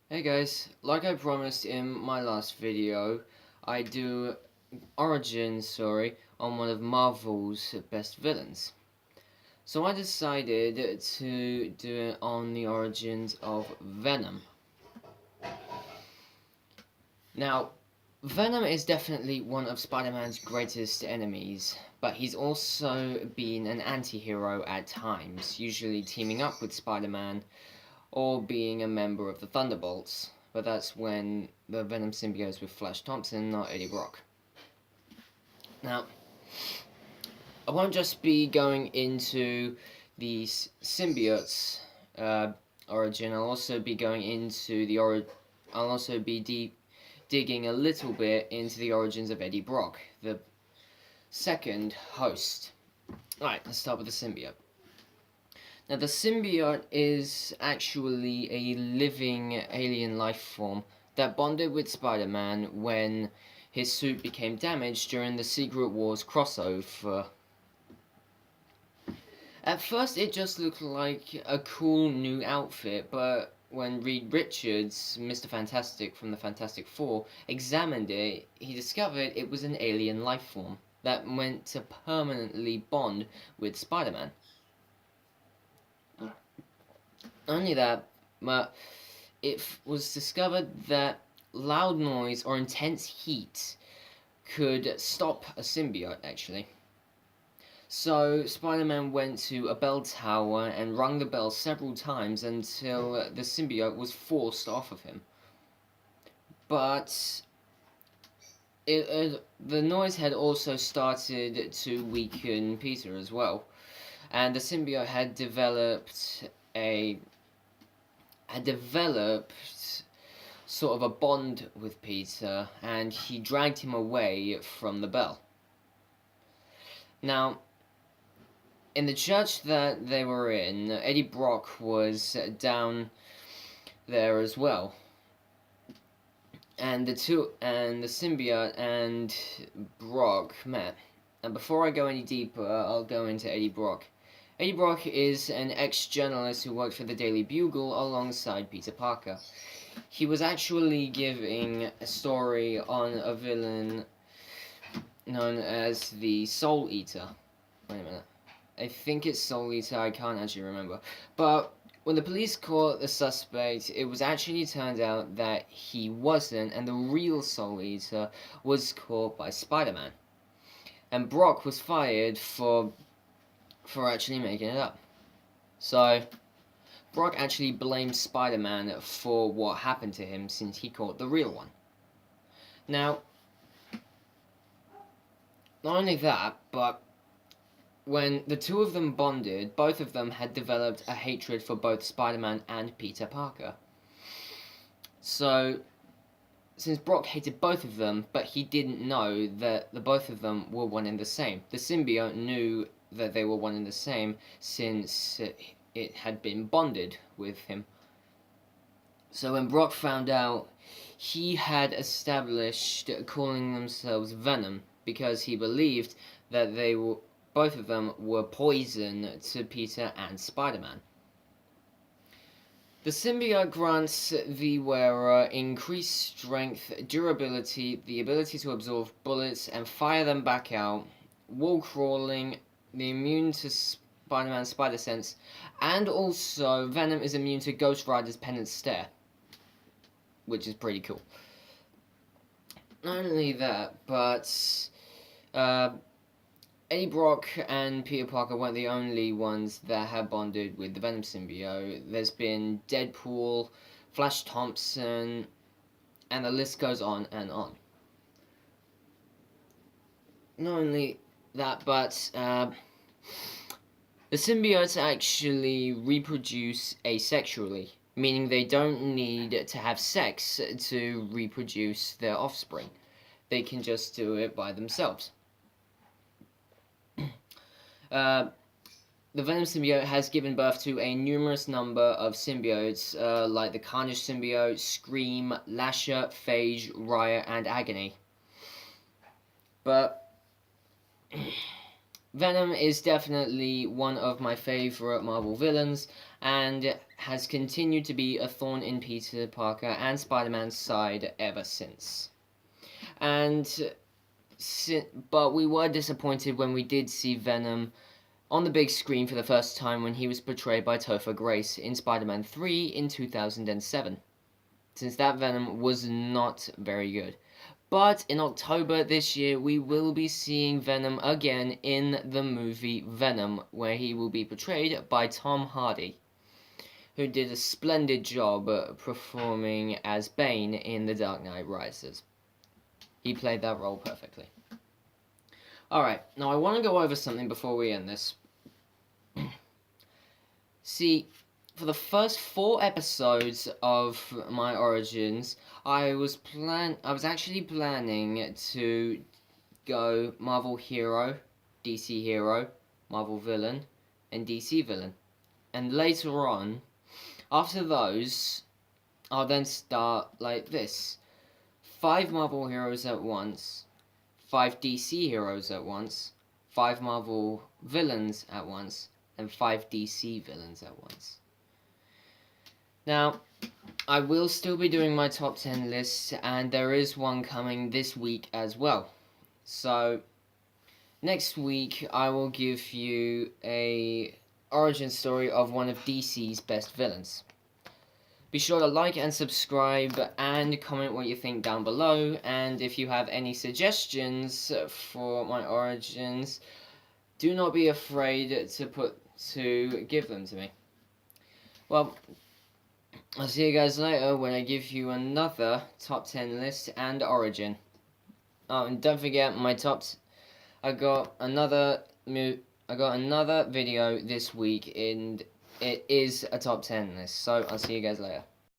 Hey guys, like I promised in my last video, I do origin story on one of Marvel's best villains. So I decided to do it on the origins of Venom. Now, Venom is definitely one of Spider-Man's greatest enemies, but he's also been an anti-hero at times, usually teaming up with Spider-Man or being a member of the Thunderbolts, but that's when the Venom symbiotes with Flash Thompson, not Eddie Brock. Now, I won't just be going into the symbiotes origin. I'll also be going into the I'll also be digging a little bit into the origins of Eddie Brock, the second host. Alright, let's start with the symbiote. Now, the symbiote is actually a living alien life form that bonded with Spider-Man when his suit became damaged during the Secret Wars crossover. At first, it just looked like a cool new outfit, but when Reed Richards, Mr. Fantastic from the Fantastic Four, examined it, he discovered it was an alien life form that meant to permanently bond with Spider-Man. Only that, but it was discovered that loud noise or intense heat could stop a symbiote, actually. So Spider-Man went to a bell tower and rung the bell several times until the symbiote was forced off of him. But the noise had also started to weaken Peter as well, and the symbiote had developed sort of a bond with Peter, and he dragged him away from the bell. Now, in the church that they were in, Eddie Brock was down there as well. And the symbiote and Brock met. And before I go any deeper, I'll go into Eddie Brock. Eddie Brock is an ex-journalist who worked for the Daily Bugle alongside Peter Parker. He was actually giving a story on a villain known as the Soul Eater. Wait a minute. I think it's Soul Eater, I can't actually remember. But when the police caught the suspect, it was actually turned out that he wasn't, and the real Soul Eater was caught by Spider-Man. And Brock was fired for actually making it up. So, Brock actually blamed Spider-Man for what happened to him since he caught the real one. Now, not only that, but when the two of them bonded, both of them had developed a hatred for both Spider-Man and Peter Parker. So, since Brock hated both of them, but he didn't know that the both of them were one and the same. The symbiote knew that they were one and the same since it had been bonded with him. So when Brock found out, he had established calling themselves Venom because he believed that both of them were poison to Peter and Spider-Man. The symbiote grants the wearer increased strength, durability, the ability to absorb bullets and fire them back out, wall crawling, the immune to Spider-Man's spider sense, and also Venom is immune to Ghost Rider's penance stare, which is pretty cool. Not only that, but Eddie Brock and Peter Parker weren't the only ones that have bonded with the Venom symbiote. There's been Deadpool, Flash Thompson, and the list goes on and on. Not only that, but the symbiotes actually reproduce asexually, meaning they don't need to have sex to reproduce their offspring. They can just do it by themselves. The Venom symbiote has given birth to a numerous number of symbiotes, like the Carnage symbiote, Scream, Lasher, Phage, Riot, and Agony. But Venom is definitely one of my favourite Marvel villains and has continued to be a thorn in Peter Parker and Spider-Man's side ever since. But we were disappointed when we did see Venom on the big screen for the first time when he was portrayed by Topher Grace in Spider-Man 3 in 2007, since that Venom was not very good. But in October this year, we will be seeing Venom again in the movie Venom, where he will be portrayed by Tom Hardy, who did a splendid job performing as Bane in The Dark Knight Rises. He played that role perfectly. Alright, now I want to go over something before we end this. See, for the first 4 episodes of my Origins, I was actually planning to go Marvel Hero, DC Hero, Marvel Villain, and DC Villain. And later on, after those, I'll then start like this. 5 Marvel Heroes at once, 5 DC Heroes at once, 5 Marvel Villains at once, and 5 DC Villains at once. Now, I will still be doing my top 10 list, and there is one coming this week as well. So, next week I will give you a origin story of one of DC's best villains. Be sure to like and subscribe and comment what you think down below, and if you have any suggestions for my origins, do not be afraid to give them to me. Well, I'll see you guys later when I give you another top 10 list and origin. Oh, and don't forget I got another video this week, and it is a top 10 list. So I'll see you guys later.